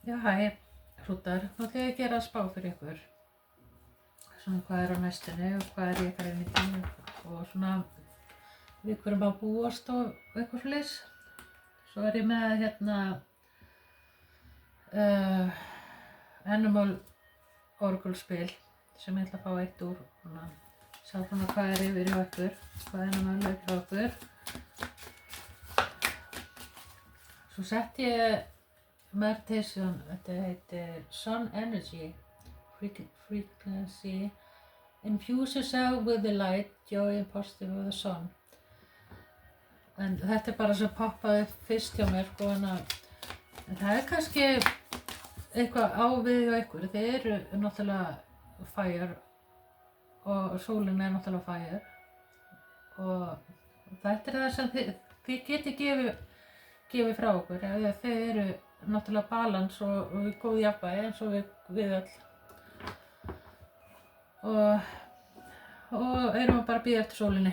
Já, hæ, hrútar. Nú ætla ég að gera spá fyrir ykkur. Svona hvað á næstunni og hvað ég að fara inn í tíu og svona við hverjum að búast og eitthvað svoleiðis. Svo ég með hérna Animal Oracle spil sem ég ætla að fá eitt úr. Sjá svona hvað yfir hjá ykkur, hvað Animal hjá ykkur. Svo sett ég meditation, þetta heitir Sun Energy Frequency. Infuse yourself with the light, joy and positive of the sun. En þetta bara sem poppaði fyrst hjá mér, sko, en það kannski eitthvað á við hjá ykkur. Þið eru náttúrulega fire og sólin náttúrulega fire og þetta það sem þið getið gefið frá okkur. Þið eru náttúrulega balans og góð jafnvægi eins og við öll og erum bara að bíða eftir sólinni.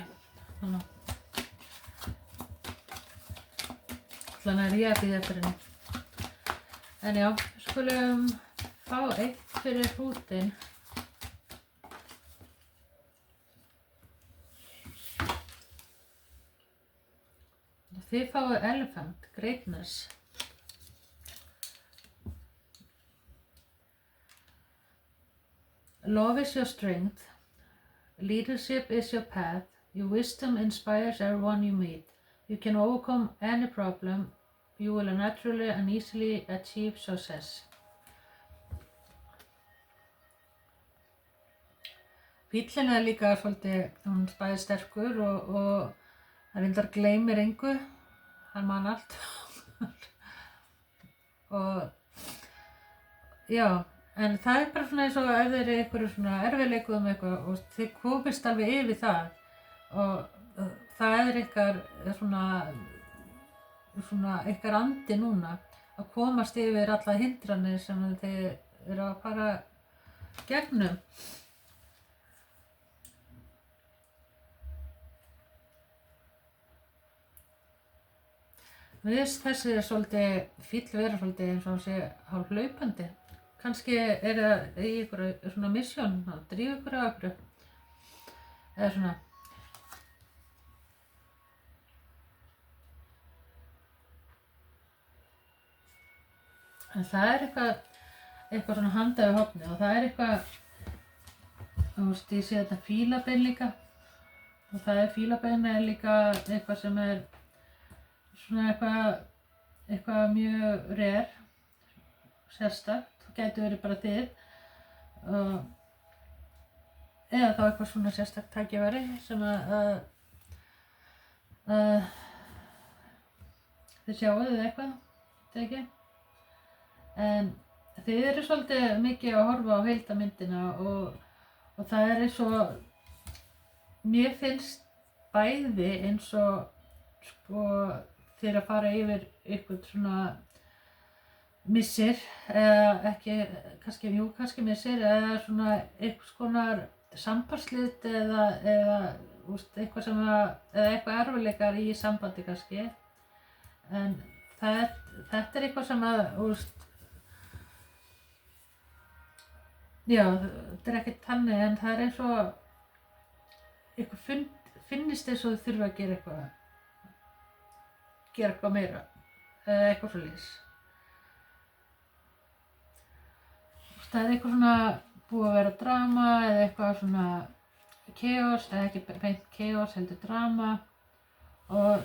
Þannig ég að bíða eftir henni. En já, við skulum fá eitt fyrir hrútinn. Þið fáið Elephant, Greatness. Love is your strength. Leadership is your path. Your wisdom inspires everyone you meet. You can overcome any problem. You will naturally and easily achieve success. Bíllinn líka svolítið, hún bæði sterkur og hann reyndar gleymir engu. Hann man allt. Og já, en það bara svona eins og ef þeir eru einhverju svona erfiðleikum eitthvað og þið komist alveg yfir það og það ykkar svona ykkar andi núna að komast yfir alla hindranir sem þið eru að fara gegnum. Þessi svolítið fíll vera svolítið eins og sé hálf hlaupandi. Kannski það í einhverju svona mission að drífa ykkur á einhverju. Eða svona. En það eitthvað svona handa við hornið og það eitthvað, þú veist, ég sé þetta fílabein líka. Og það fílabein líka eitthvað sem svona eitthvað mjög rare, sérstakt. Gæti verið bara þið eða þá eitthvað svona sérstakt tækifæri sem þið sjáuð eða eitthvað, þetta ekki. En þið eru svolítið mikið að horfa á heildarmyndina og það eins og mér finnst bæði eins og sko þið að fara yfir eitthvað svona missir, eða ekki, kannski missir, eða svona einhvers konar sambandsslit eða eitthvað sem eða eitthvað erfiðleikar í sambandi kannski. En þetta eitthvað sem já, þetta ekkert þannig, en það eins og eitthvað finnist eins og þið þurfa að gera eitthvað meira, eða eitthvað svoleiðis. Það eitthvað svona búið að vera drama eða eitthvað svona chaos, eða ekki beint chaos, heldur drama og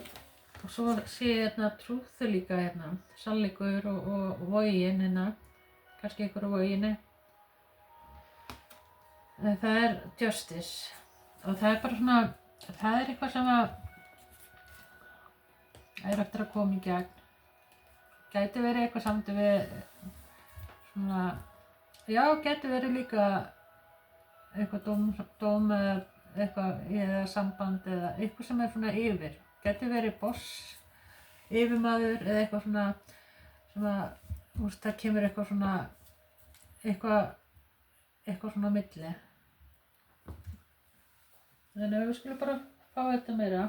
svo sé ég hérna trúðu líka hérna, sannleikur og vogin hérna, kannski einhver á voginni. Það justice og það bara svona, það eitthvað sem eftir að koma í gegn. Gæti verið eitthvað samt við svona. Já, getur verið líka eitthvað dóm eða eitthvað eða samband eða eitthvað sem svona yfir. Getur verið boss, yfirmaður eða eitthvað svona sem það kemur eitthvað svona eitthvað svona á milli. Þannig við skulum bara fá þetta meira.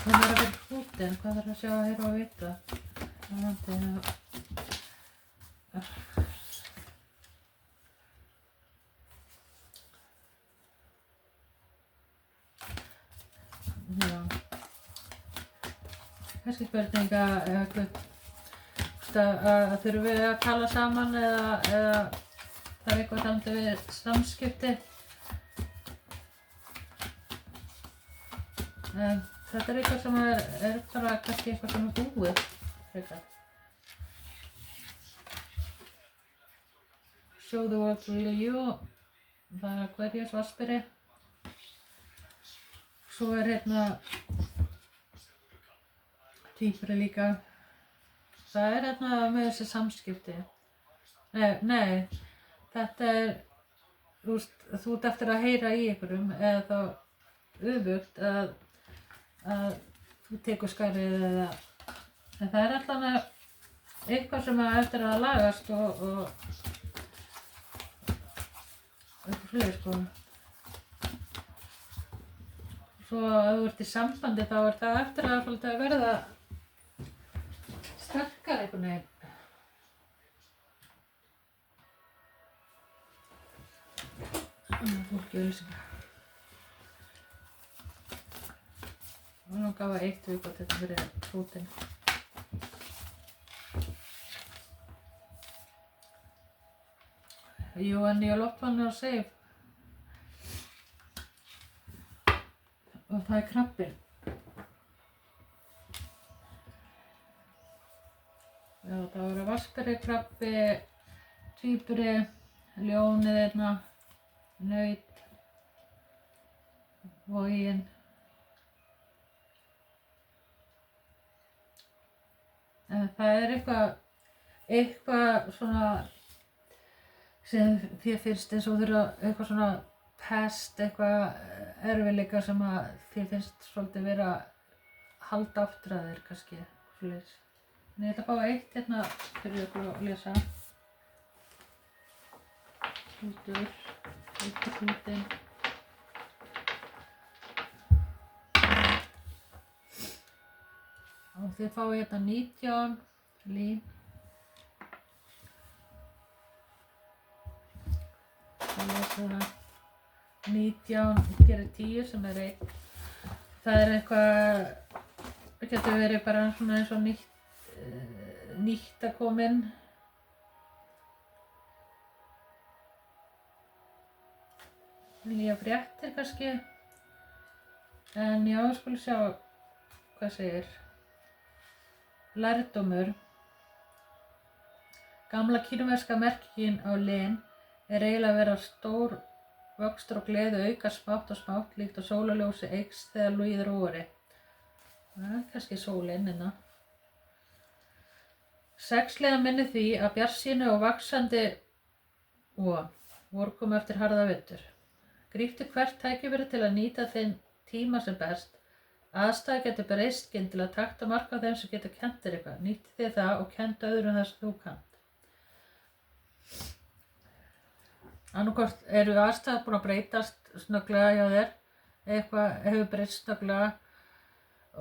Þannig að hrútinn, hvað þarf að sjá að heyra og vita? Já. Kannski spurning að þurfum við að tala saman eða það er eitthvað talandi við samskipti. Þetta er eitthvað sem er bara kannski eitthvað sem er búið frekar. Show the world real you. Það er Aquarius Vasperi. Svo er hérna Tvíburi líka. Það er hérna með þessi samskipti. Nei, þetta er, þú ert eftir að heyra í einhverjum eða þá öfugt að þú tekur skarið eða en það er allavega eitthvað sem eftir að lagast og eitthvað fleiri sko. Svo ef þú ert í sambandi þá er það eftir að svolítið að verða sterkar einhvern veginn. Fólki auðlýsingar. Og nú gaf að 1 viðbót þetta fyrir hrútinn. You and your loved one are safe. Og það er krabbinn. Já, það voru Vasperi, krabbi, Tvíburi, ljónið hérna, naut, vogin. En það er eitthvað svona sem þér finnst eins og þurfa eitthvað svona pest, eitthvað erfiðleika sem að þér finnst svolítið vera að halda aftur að þér kannski. Svoleiðis. En ég ætla að fá 1 hérna fyrir ykkur að lesa. Hrútur, hrútinn. Og þið fáið hérna 19 lín. Það lesa það. 19 gerir 10 sem er 1. Það er eitthvað, það getur verið bara svona eins og nýtt að koma inn. Nýja fréttir kannski. En já, við skulum sjá hvað segir. Lærdómur. Gamla kínverska merkingin á lin er eiginlega að vera stór vöxtur og gleði aukast smátt og smátt líkt og sólarljósi eykst þegar líður á vorið. Það er kannski sólin hérna. Sexliðan minnir því að bjartsýni og vaxandi vor komu eftir harða vetur. Gríptu hvert tækifæri til að nýta þinn tíma sem best. Aðstæður getur breyst skyndilega, taktu mark á þeim sem getur kennt þér eitthvað. Nýttu þér það og kenndu öðrum það sem þú kannt. Annaðhvort eru aðstæður búin að breytast snögglega hjá þér, eitthvað hefur breyst snögglega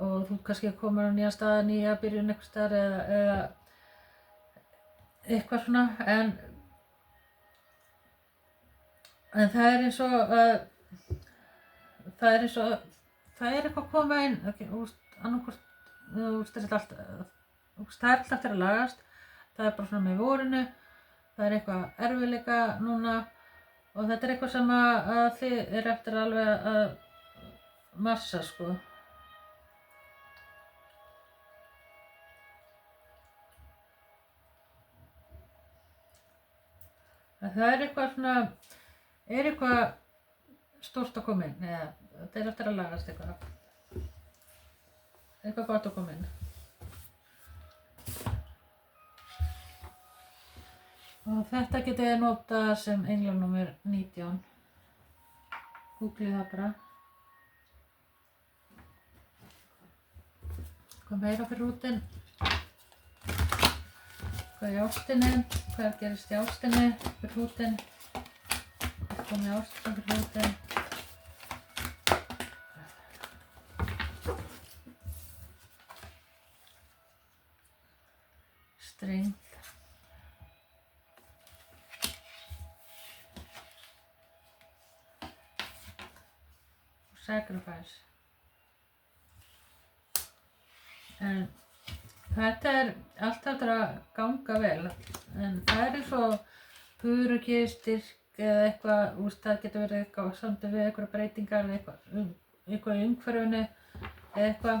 og þú kannski komur á nýja stað, nýja byrjun einhvers staðar eða eitthvað svona, en það er eins og það er eitthvað að koma inn, annaðhvort, það er alltaf eftir að lagast, það er bara svona með vorinu, það er eitthvað erfiðleika núna og þetta er eitthvað sem að þið er eftir alveg að massa sko. Það er eitthvað svona, er eitthvað stórt að koma inn, eða þetta er eftir að lagast eitthvað gott að koma inn. Og þetta getið þið notað sem englanúmer 19. Googlið það bara. Hvað meira fyrir hrútinn? Hvað í ástinni? Hvað gerist í ástinni fyrir hrútinn? Hvað kom í ástinni fyrir hrútinn? strength, sacrifice. En þetta allt eftir að ganga vel, en það eins og hugrekki, styrk eða eitthvað, það getur verið eitthvað samt við einhverja breytingar eða eitthvað í umhverfinu eða eitthvað.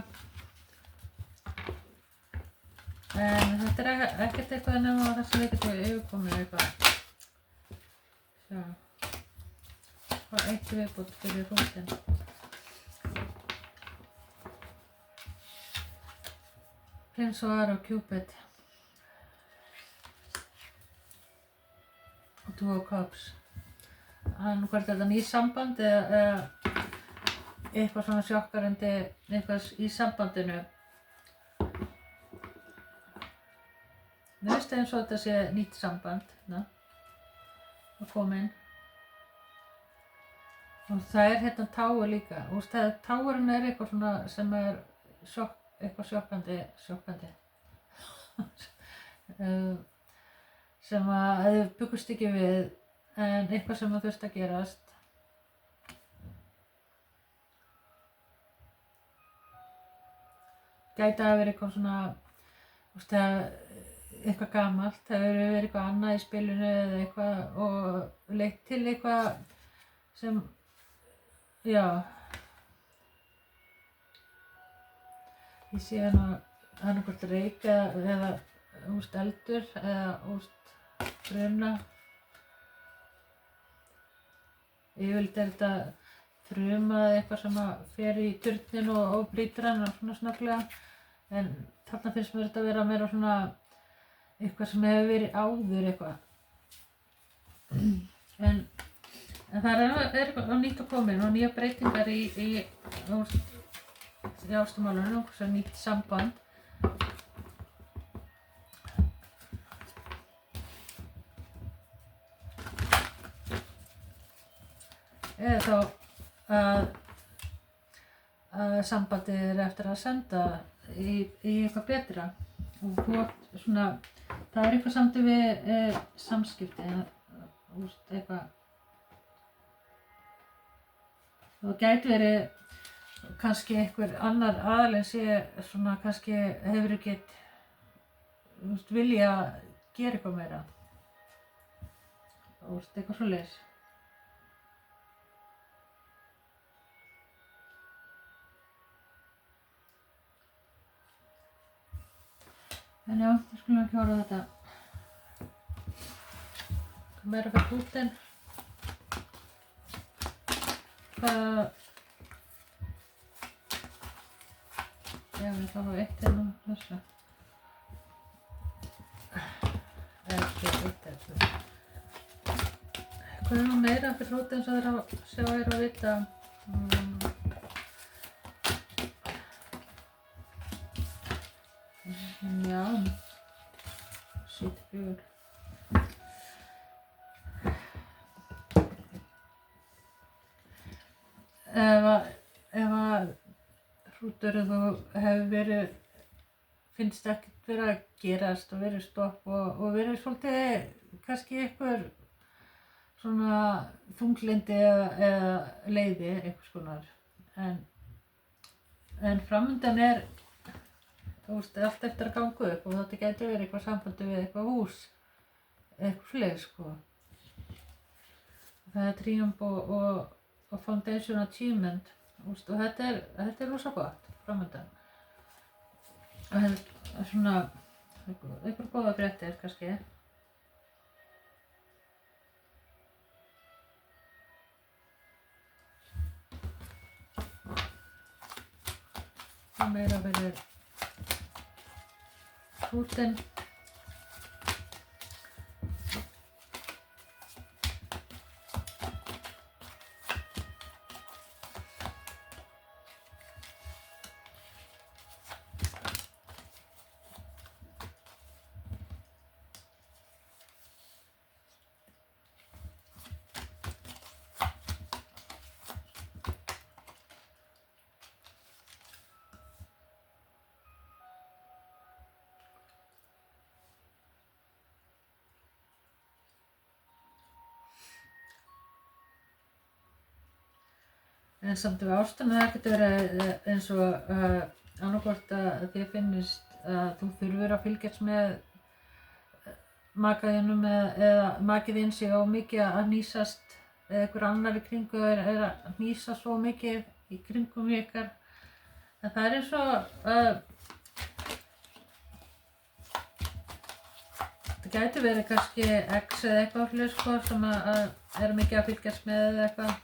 En þetta ekkert eitthvað nema það sem við getum yfirkomið eitthvað. Sjá, hvað eitt viðbót fyrir rútin. Prince of Air og Cupid og Two of Cups. Hvort þetta nýtt samband eða eitthvað svona sjokkarandi, eitthvað í sambandinu. Mér finnst eins og þetta sé nýtt samband að koma inn. Og það hérna táur líka. Táurinn eitthvað svona sem eitthvað sjokkandi sem að þau byggust ekki við, en eitthvað sem að þurft að gerast. Gæti að vera eitthvað svona, eitthvað gamalt, það hefur verið eitthvað annað í spilinu eða eitthvað og leitt til eitthvað sem, já, ég sé annarkvort reyk eða eldur eða bruna. Yfirleitt þetta þruma eða eitthvað sem fer í turnin og brýtur hann svona snögglega, en þarna finnst mér þetta að vera meira svona eitthvað sem hefur verið áður eitthvað. En það eitthvað nýtt að koma inn og nýja breytingar í ástamálunum, sem nýtt samband. Eða þá að sambandið eftir að senda í eitthvað betra. Og þú átt svona, það eitthvað samt við samskipti, eitthvað. Það gæti verið kannski einhver annar aðalinn sé svona, kannski hefur ekkert vilja gera eitthvað meira. Eitthvað svoleiðis. En já, við skulum ekki horfa á þetta. Meira fyrir Putin. Já, við fáum eitt hérna þessa. Ekki eitt hérna. Hvað meira fyrir Putin sem þeir að sjá að vita? Já, 74. Ef að hrútur þú hefur verið, finnst ekkert verið að gerast og verið stopp og verið svolítið kannski einhver svona þunglyndi eða leiði einhvers konar. En framundan allt eftir að ganga upp og þetta gæti verið eitthvað sambandi við eitthvað hús, eitthvað fleiri sko. Það Triumph og Foundation Achievement og þetta rosa gott framundan. Og þetta svona einhver góða fréttir kannski. Og meira fyrir Putin. En samt við ástina það getur verið eins og annaðhvort að þér finnist að þú þurfir að fylgjast með maka þínum eða maki þín sé of mikið að hnýsast eða einhver annar í kringu er að hnýsa svo mikið í kringum ykkar. En það er eins og það gæti verið kannski ex eða eitthvað hlust sko sem að er mikið að fylgjast með eða eitthvað.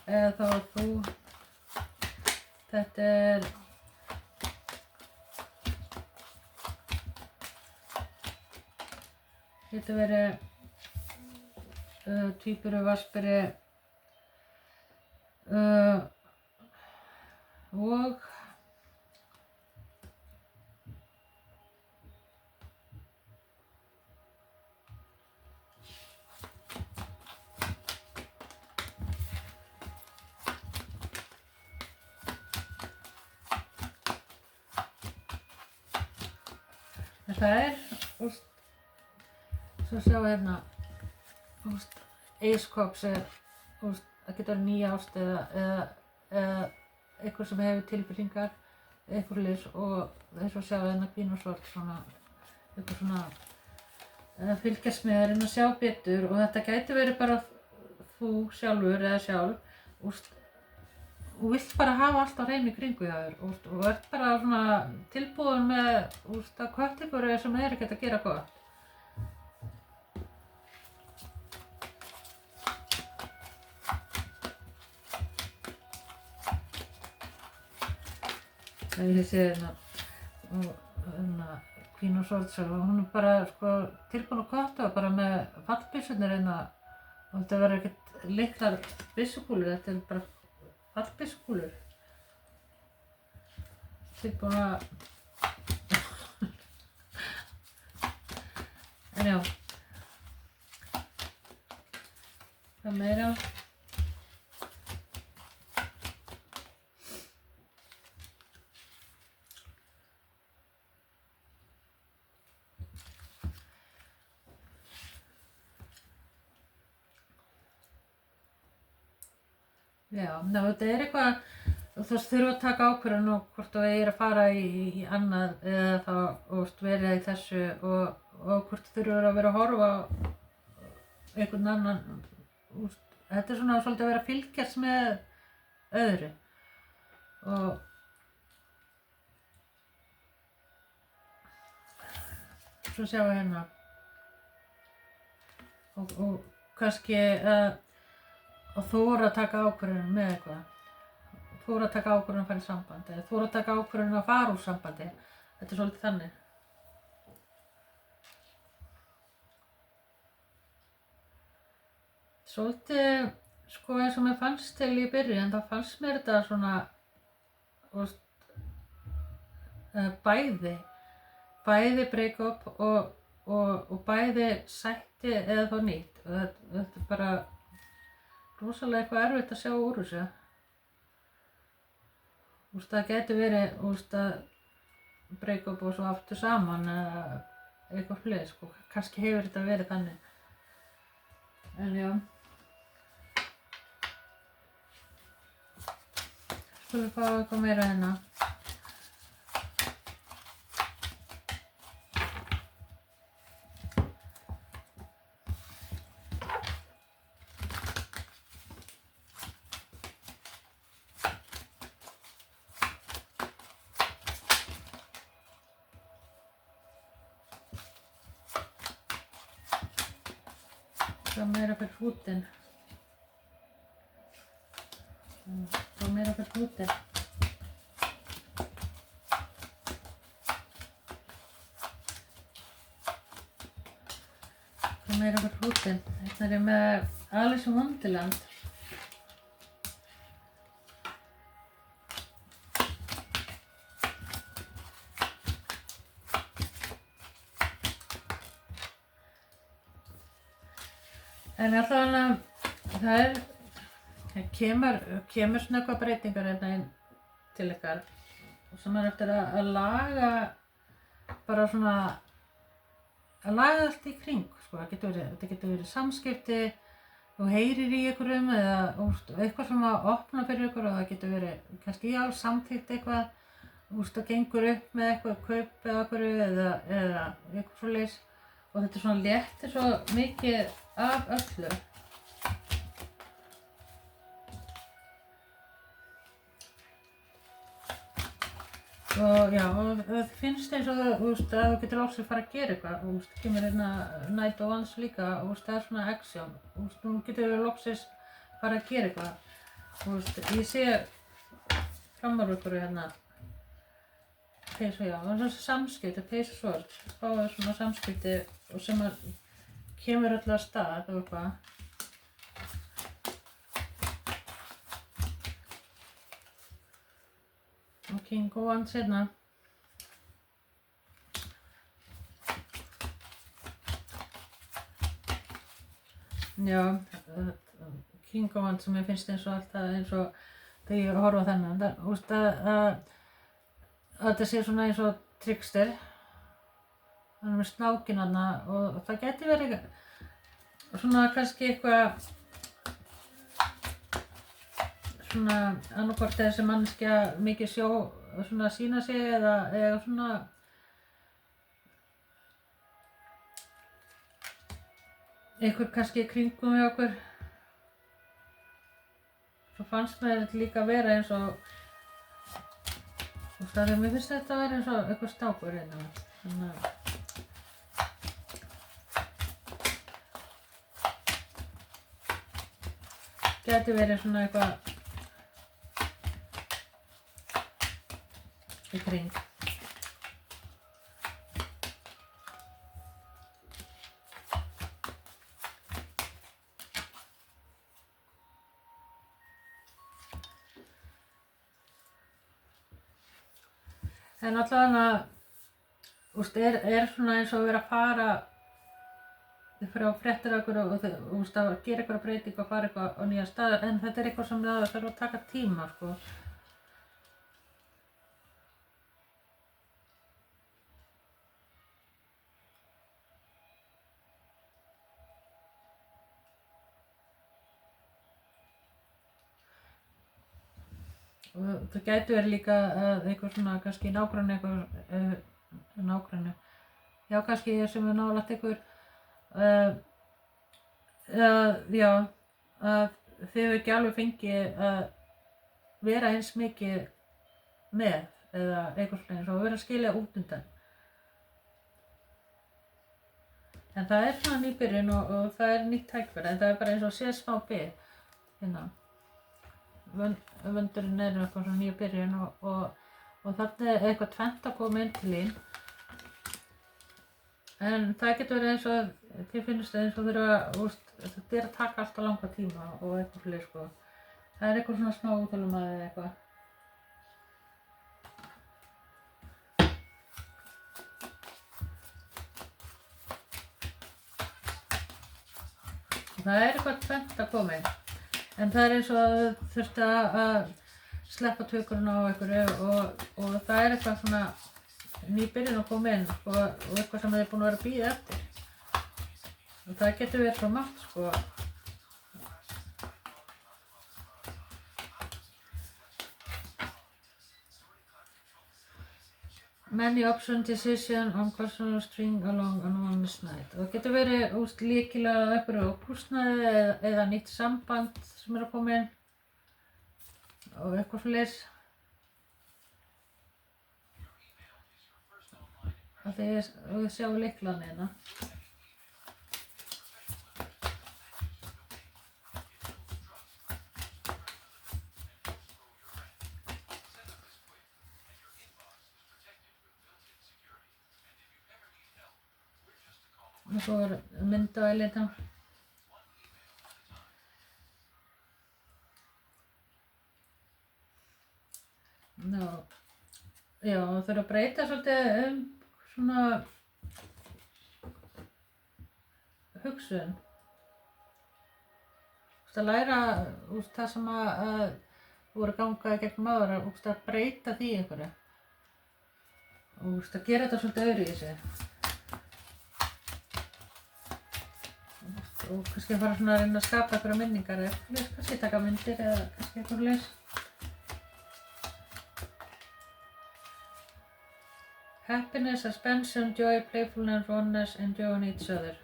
Eða þá þú. Þetta getur verið tvíburi, vatnsberi og það svo sjá hérna Ace Cups það getur verið ný ást eða eitthvað sem hefur tilbyggingar eitthvað leys og þess að sjá hérna Queen of Swords svona eitthvað svona fylgjast með að reyna að sjá betur og þetta gæti verið bara þú sjálfur eða sjálf og vilt bara hafa allt á hreinu í kringu hjá þér og ert bara svona tilbúin með að hvort ykkur sem ekkert að gera gott. Þegar ég sé hérna Queen of Swords og hún er bara sko tilbúin að kotta bara með fallbyssurnar hérna og þetta verður ekkert litlar byssukúlur, þetta er bara fallbyssukúlur. Tilbúin að en já hvað meira? Já, þetta er eitthvað, þú þurfa að taka ákvörðun og hvort þú eigir að fara í annað eða þá verið í þessu og hvort þú þurfur að vera að horfa á einhvern annan. Þetta er svona svolítið að vera að fylgjast með öðru og svo sjáum við hérna og kannski og þóra að taka ákvörðun með eitthvað. Þóra að taka ákvörðun að fara í sambandi eða þóra að taka ákvörðun að fara úr sambandi. Þetta er svolítið þannig. Svolítið, sko eins og mér fannst til í byrjun, þá fannst mér þetta svona bæði break-up og bæði sætti eða þá nýtt. Þetta er bara rosalega eitthvað erfitt að sjá úr þessu. Það getur verið að break-up og svo aftur saman eða eitthvað fleiri, sko. Kannski hefur þetta verið þannig. En já. Skulum fá eitthvað meira hérna. Hvað meira fyrir hrútinn? Hvað meira fyrir hrútinn? Hvað meira fyrir hrútinn? Hérna er ég með Alice in Wonderland. En allavega það kemur svona eitthvað breytingar hérna inn til ykkar og sem er eftir að laga bara svona að laga allt í kring, sko. Þetta getur verið samskipti, þú heyrir í einhverjum eða eitthvað sem að opna fyrir ykkur og það getur verið kannski samþykkt eitthvað, það gengur upp með eitthvað kaup eða eitthvað svoleiðis og þetta svona léttir svo mikið af öllu. Og já, það finnst eins og að þú getur loksins fara að gera eitthvað, kemur hérna Knight of Wands líka, það er svona action, þú getur loksins fara að gera eitthvað, ég sé fram á ykkur hérna, peysu, já, það er svona samskipti, peysu svort, fáið svona samskipti og sem að kemur öll af stað og eitthvað. King of Wands hérna. Já, King of Wands sem ég finnst eins og alltaf eins og þegar ég horfa á þennan. Að þetta sé svona eins og trickster. Hann er með snákinn þarna og það geti verið svona kannski eitthvað svona annarkvort þessi manneskja mikið svona sína sig eða svona einhver kannski í kringum hjá okkur. Svo fannst mér þetta líka vera eins og mér finnst þetta að vera eins og einhver stákur hérna. Þannig að geti verið svona eitthvað í kring. En allavega er svona eins og að vera að fara frá fréttir okkur og að gera eitthvað breyting og fara eitthvað á nýja stað, en þetta er eitthvað sem það þarf að taka tíma, Og það gæti verið líka eitthvað svona kannski nágranni já kannski sem er nálægt ykkur já að þið hefur ekki alveg fengið að vera eins mikið með eða eitthvað svona eins og vera að skilja út undan. En það er svona nýbyrjun og það er nýtt tækifæri, en það er bara eins og að sé smá bið hérna. Vöndurinn er eitthvað svona nýja byrjun og þarna er eitthvað tvennt að koma inn til þín. En það getur verið eins og þér finnst eins og þetta er að taka alltaf langa tíma og eitthvað fyrir Það er eitthvað svona smá útþolinmæði eða eitthvað. Það er eitthvað tvennt að koma inn. En það er eins og að þú þurft að sleppa tökurinn á einhverju og það er eitthvað svona nýbyrjun að koma inn og eitthvað sem þið er búin að vera að bíða eftir. Og það getur verið svo margt Many option decision on personal string along anonymous night. Og það getur verið líkilega einhverju húsnæði eða nýtt samband sem er að koma inn og eitthvað svoleiðis. Þið sjáu lyklann hérna. Og svo er myndavél hérna. Já, það þurfa að breyta svolítið svona hugsun. Að læra það sem að voru að ganga í gegnum áður, að breyta því einhverju. Og að gera þetta svolítið öðruvísi. og kannski fara svona að reyna að skapa einhverja minningar eða eitthvað, kannski taka myndir eða kannski eitthvað leys. Happiness, suspension, joy, playfulness, fondness, enjoying each other.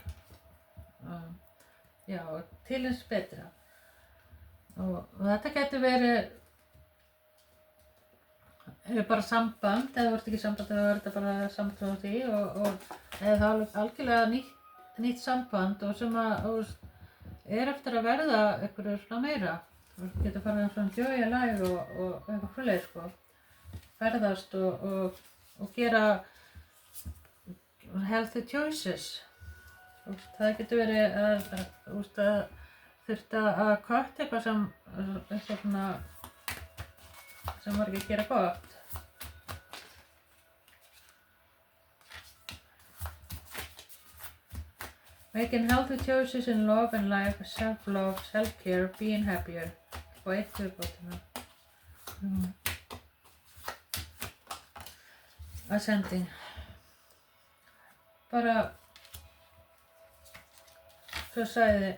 Já, til eins betra. Og þetta getur verið bara samband, eða þú ert ekki samband, þá er þetta bara samband frá því eða það er algjörlega nýtt samband og sem að er eftir að verða einhverju svona meira. Þú getur farið að svona enjoy a life og eitthvað svoleiðis sko. Ferðast og gera healthy choices. Það getur verið að þurfti að kötta eitthvað sem var ekki að gera gott. Making healthy choices in love and life, self-love, self-care, being happier. Og eitt viðbótina. Ascending. Bara, svo sagði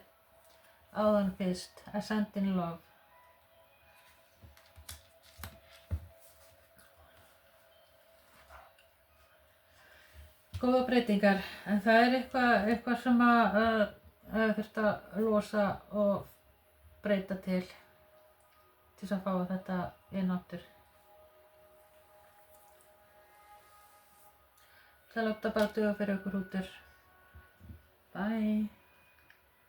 áðan fyrst, ascending love. Góða breytingar, en það er eitthvað sem að þurft að losa og breyta til þess að fá þetta inn aftur. Það láta bara duga fyrir ykkur út. Bye!